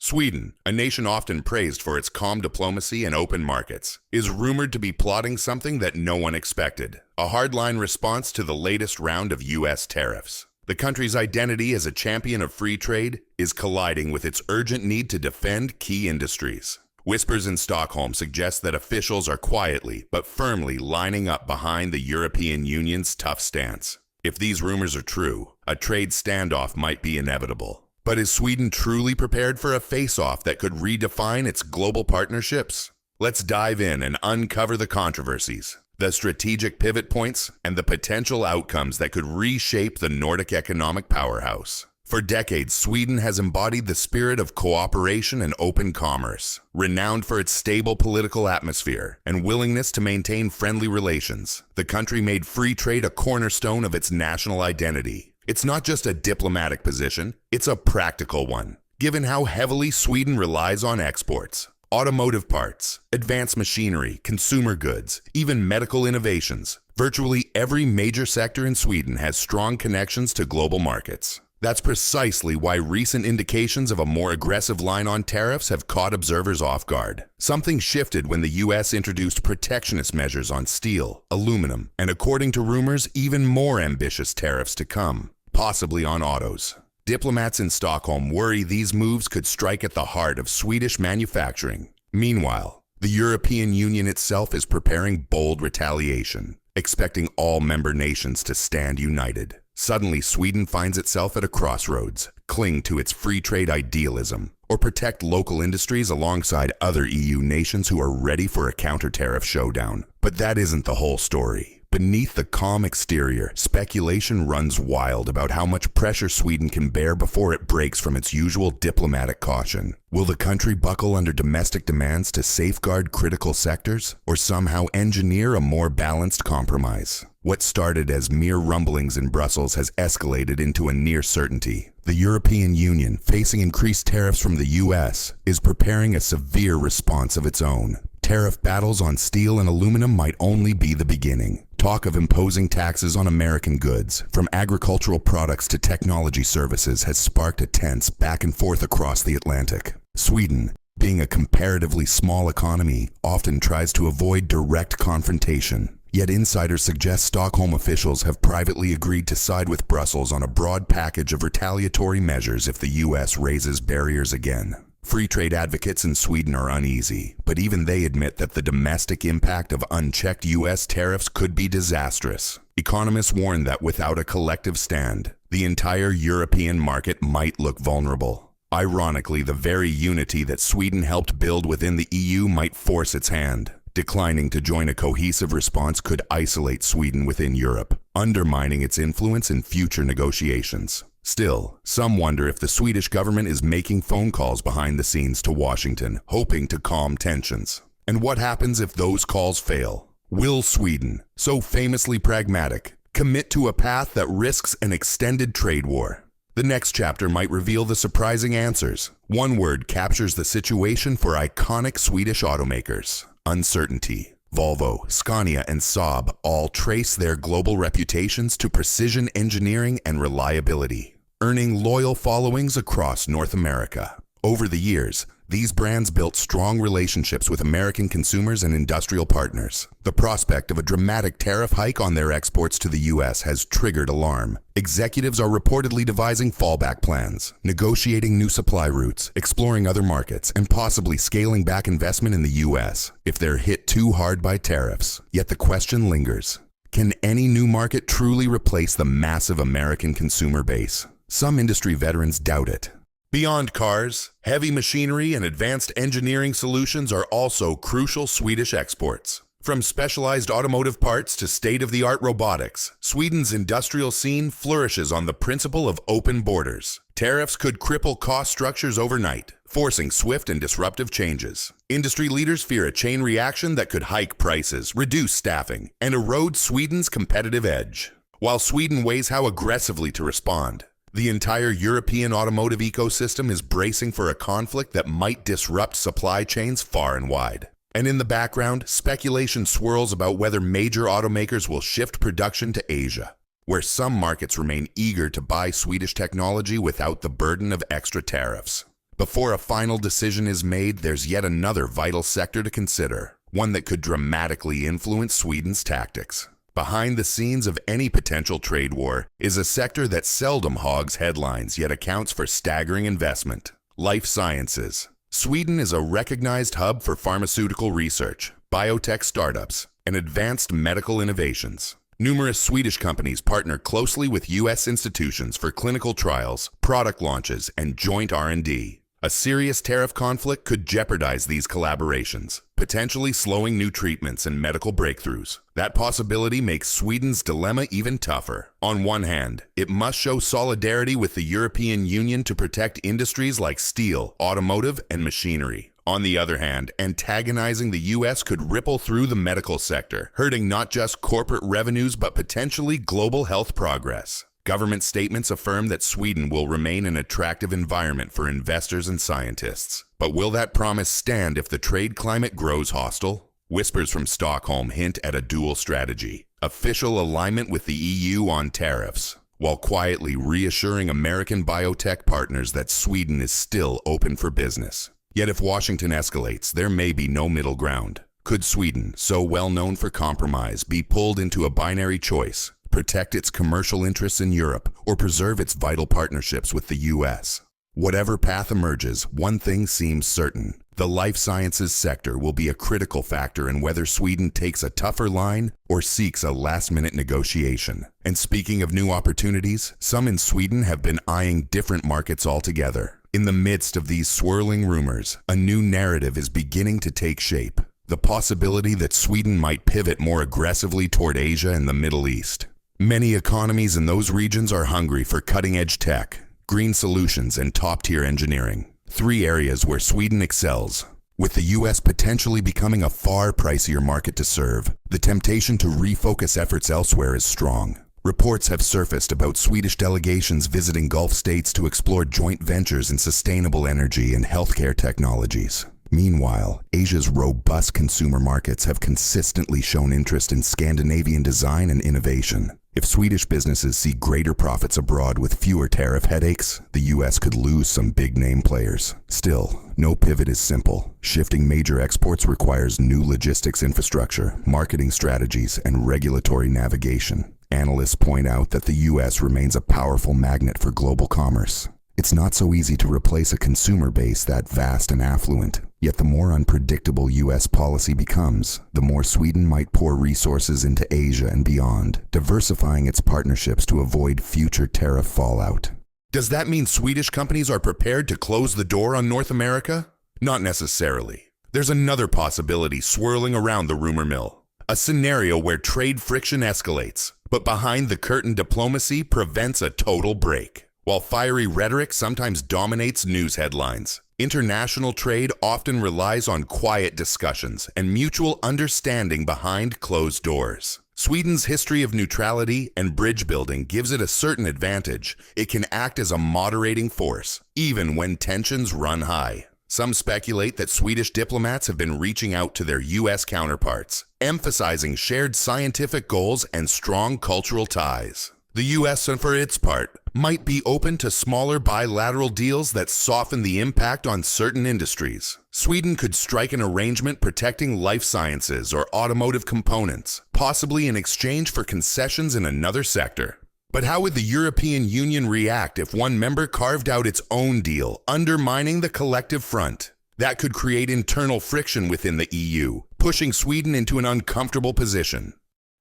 Sweden, a nation often praised for its calm diplomacy and open markets, is rumored to be plotting something that no one expected, a hardline response to the latest round of U.S. tariffs. The country's identity as a champion of free trade is colliding with its urgent need to defend key industries. Whispers in Stockholm suggest that officials are quietly but firmly lining up behind the European Union's tough stance. If these rumors are true, a trade standoff might be inevitable. But is Sweden truly prepared for a face-off that could redefine its global partnerships? Let's dive in and uncover the controversies, the strategic pivot points, and the potential outcomes that could reshape the Nordic economic powerhouse. For decades, Sweden has embodied the spirit of cooperation and open commerce, renowned for its stable political atmosphere and willingness to maintain friendly relations. The country made free trade a cornerstone of its national identity. It's not just a diplomatic position, it's a practical one, given how heavily Sweden relies on exports. Automotive parts, advanced machinery, consumer goods, even medical innovations. Virtually every major sector in Sweden has strong connections to global markets. That's precisely why recent indications of a more aggressive line on tariffs have caught observers off guard. Something shifted when the U.S. introduced protectionist measures on steel, aluminum, and according to rumors, even more ambitious tariffs to come, possibly on autos. Diplomats in Stockholm worry these moves could strike at the heart of Swedish manufacturing. Meanwhile, the European Union itself is preparing bold retaliation, expecting all member nations to stand united. Suddenly, Sweden finds itself at a crossroads, cling to its free trade idealism, or protect local industries alongside other EU nations who are ready for a counter-tariff showdown. But that isn't the whole story. Beneath the calm exterior, speculation runs wild about how much pressure Sweden can bear before it breaks from its usual diplomatic caution. Will the country buckle under domestic demands to safeguard critical sectors, or somehow engineer a more balanced compromise? What started as mere rumblings in Brussels has escalated into a near certainty. The European Union, facing increased tariffs from the US, is preparing a severe response of its own. Tariff battles on steel and aluminum might only be the beginning. Talk of imposing taxes on American goods, from agricultural products to technology services, has sparked a tense back and forth across the Atlantic. Sweden, being a comparatively small economy, often tries to avoid direct confrontation. Yet insiders suggest Stockholm officials have privately agreed to side with Brussels on a broad package of retaliatory measures if the US raises barriers again. Free trade advocates in Sweden are uneasy, but even they admit that the domestic impact of unchecked US tariffs could be disastrous. Economists warn that without a collective stand, the entire European market might look vulnerable. Ironically, the very unity that Sweden helped build within the EU might force its hand. Declining to join a cohesive response could isolate Sweden within Europe, undermining its influence in future negotiations. Still, some wonder if the Swedish government is making phone calls behind the scenes to Washington, hoping to calm tensions. And what happens if those calls fail? Will Sweden, so famously pragmatic, commit to a path that risks an extended trade war? The next chapter might reveal the surprising answers. One word captures the situation for iconic Swedish automakers: uncertainty. Volvo, Scania, and Saab all trace their global reputations to precision engineering and reliability, earning loyal followings across North America. Over the years, these brands built strong relationships with American consumers and industrial partners. The prospect of a dramatic tariff hike on their exports to the U.S. has triggered alarm. Executives are reportedly devising fallback plans, negotiating new supply routes, exploring other markets, and possibly scaling back investment in the U.S. if they're hit too hard by tariffs. Yet the question lingers: can any new market truly replace the massive American consumer base? Some industry veterans doubt it. Beyond cars, heavy machinery and advanced engineering solutions are also crucial Swedish exports. From specialized automotive parts to state-of-the-art robotics, Sweden's industrial scene flourishes on the principle of open borders. Tariffs could cripple cost structures overnight, forcing swift and disruptive changes. Industry leaders fear a chain reaction that could hike prices, reduce staffing, and erode Sweden's competitive edge. While Sweden weighs how aggressively to respond, the entire European automotive ecosystem is bracing for a conflict that might disrupt supply chains far and wide. And in the background, speculation swirls about whether major automakers will shift production to Asia, where some markets remain eager to buy Swedish technology without the burden of extra tariffs. Before a final decision is made, there's yet another vital sector to consider, one that could dramatically influence Sweden's tactics. Behind the scenes of any potential trade war is a sector that seldom hogs headlines yet accounts for staggering investment: life sciences. Sweden is a recognized hub for pharmaceutical research, biotech startups, and advanced medical innovations. Numerous Swedish companies partner closely with U.S. institutions for clinical trials, product launches, and joint R&D. A serious tariff conflict could jeopardize these collaborations, potentially slowing new treatments and medical breakthroughs. That possibility makes Sweden's dilemma even tougher. On one hand, it must show solidarity with the European Union to protect industries like steel, automotive, and machinery. On the other hand, antagonizing the U.S. could ripple through the medical sector, hurting not just corporate revenues but potentially global health progress. Government statements affirm that Sweden will remain an attractive environment for investors and scientists. But will that promise stand if the trade climate grows hostile? Whispers from Stockholm hint at a dual strategy: official alignment with the EU on tariffs, while quietly reassuring American biotech partners that Sweden is still open for business. Yet if Washington escalates, there may be no middle ground. Could Sweden, so well known for compromise, be pulled into a binary choice: protect its commercial interests in Europe or preserve its vital partnerships with the U.S.? Whatever path emerges, one thing seems certain: the life sciences sector will be a critical factor in whether Sweden takes a tougher line or seeks a last-minute negotiation. And speaking of new opportunities, some in Sweden have been eyeing different markets altogether. In the midst of these swirling rumors, a new narrative is beginning to take shape: the possibility that Sweden might pivot more aggressively toward Asia and the Middle East. Many economies in those regions are hungry for cutting-edge tech, green solutions, and top-tier engineering, three areas where Sweden excels. With the U.S. potentially becoming a far pricier market to serve, the temptation to refocus efforts elsewhere is strong. Reports have surfaced about Swedish delegations visiting Gulf states to explore joint ventures in sustainable energy and healthcare technologies. Meanwhile, Asia's robust consumer markets have consistently shown interest in Scandinavian design and innovation. If Swedish businesses see greater profits abroad with fewer tariff headaches, the U.S. could lose some big-name players. Still, no pivot is simple. Shifting major exports requires new logistics infrastructure, marketing strategies, and regulatory navigation. Analysts point out that the U.S. remains a powerful magnet for global commerce. It's not so easy to replace a consumer base that vast and affluent. Yet the more unpredictable U.S. policy becomes, the more Sweden might pour resources into Asia and beyond, diversifying its partnerships to avoid future tariff fallout. Does that mean Swedish companies are prepared to close the door on North America? Not necessarily. There's another possibility swirling around the rumor mill: a scenario where trade friction escalates, but behind-the-curtain diplomacy prevents a total break. While fiery rhetoric sometimes dominates news headlines, international trade often relies on quiet discussions and mutual understanding behind closed doors. Sweden's history of neutrality and bridge building gives it a certain advantage. It can act as a moderating force, even when tensions run high. Some speculate that Swedish diplomats have been reaching out to their U.S. counterparts, emphasizing shared scientific goals and strong cultural ties. The U.S., for its part, might be open to smaller bilateral deals that soften the impact on certain industries. Sweden could strike an arrangement protecting life sciences or automotive components, possibly in exchange for concessions in another sector. But how would the European Union react if one member carved out its own deal, undermining the collective front? That could create internal friction within the EU, pushing Sweden into an uncomfortable position.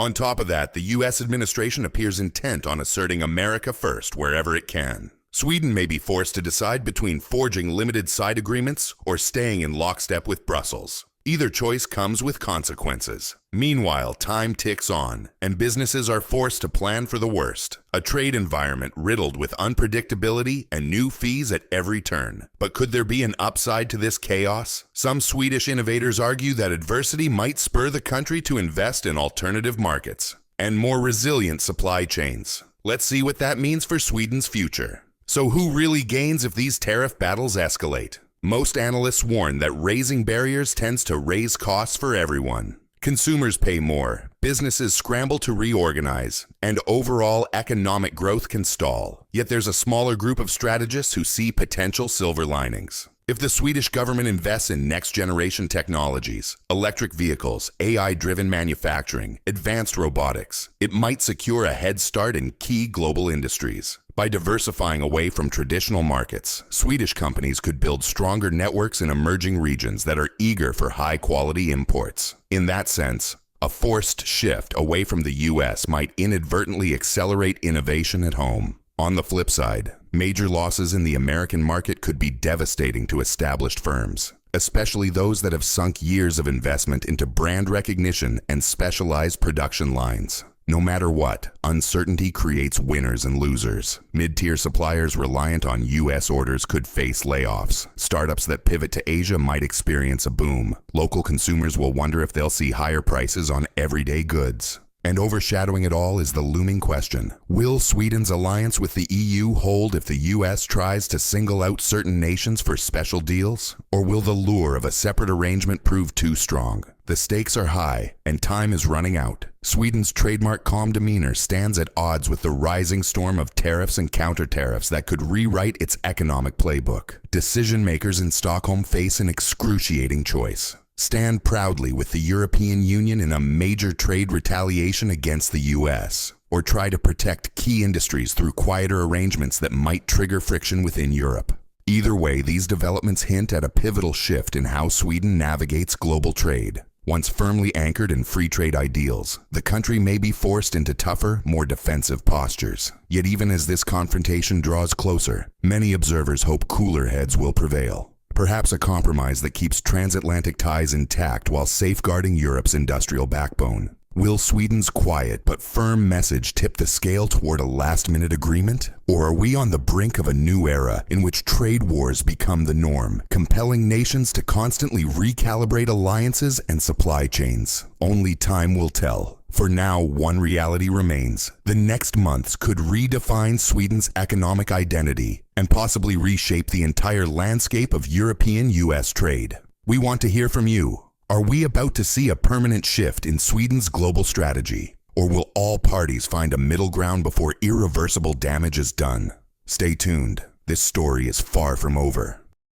On top of that, the U.S. administration appears intent on asserting America first wherever it can. Sweden may be forced to decide between forging limited side agreements or staying in lockstep with Brussels. Either choice comes with consequences. Meanwhile, time ticks on, and businesses are forced to plan for the worst. A trade environment riddled with unpredictability and new fees at every turn. But could there be an upside to this chaos? Some Swedish innovators argue that adversity might spur the country to invest in alternative markets and more resilient supply chains. Let's see what that means for Sweden's future. So who really gains if these tariff battles escalate? Most analysts warn that raising barriers tends to raise costs for everyone. Consumers pay more, businesses scramble to reorganize, and overall economic growth can stall. Yet there's a smaller group of strategists who see potential silver linings. If the Swedish government invests in next-generation technologies, electric vehicles, AI-driven manufacturing, advanced robotics, it might secure a head start in key global industries. By diversifying away from traditional markets, Swedish companies could build stronger networks in emerging regions that are eager for high-quality imports. In that sense, a forced shift away from the US might inadvertently accelerate innovation at home. On the flip side, major losses in the American market could be devastating to established firms, especially those that have sunk years of investment into brand recognition and specialized production lines. No matter what, uncertainty creates winners and losers. Mid-tier suppliers reliant on US orders could face layoffs. Startups that pivot to Asia might experience a boom. Local consumers will wonder if they'll see higher prices on everyday goods. And overshadowing it all is the looming question: will Sweden's alliance with the EU hold if the US tries to single out certain nations for special deals? Or will the lure of a separate arrangement prove too strong? The stakes are high, and time is running out. Sweden's trademark calm demeanor stands at odds with the rising storm of tariffs and counter-tariffs that could rewrite its economic playbook. Decision makers in Stockholm face an excruciating choice: stand proudly with the European Union in a major trade retaliation against the US, or try to protect key industries through quieter arrangements that might trigger friction within Europe. Either way, these developments hint at a pivotal shift in how Sweden navigates global trade. Once firmly anchored in free trade ideals, the country may be forced into tougher, more defensive postures. Yet even as this confrontation draws closer, many observers hope cooler heads will prevail. Perhaps a compromise that keeps transatlantic ties intact while safeguarding Europe's industrial backbone. Will Sweden's quiet but firm message tip the scale toward a last-minute agreement? Or are we on the brink of a new era in which trade wars become the norm, compelling nations to constantly recalibrate alliances and supply chains? Only time will tell. For now, one reality remains: the next months could redefine Sweden's economic identity and possibly reshape the entire landscape of European-US trade. We want to hear from you. Are we about to see a permanent shift in Sweden's global strategy? Or will all parties find a middle ground before irreversible damage is done? Stay tuned. This story is far from over.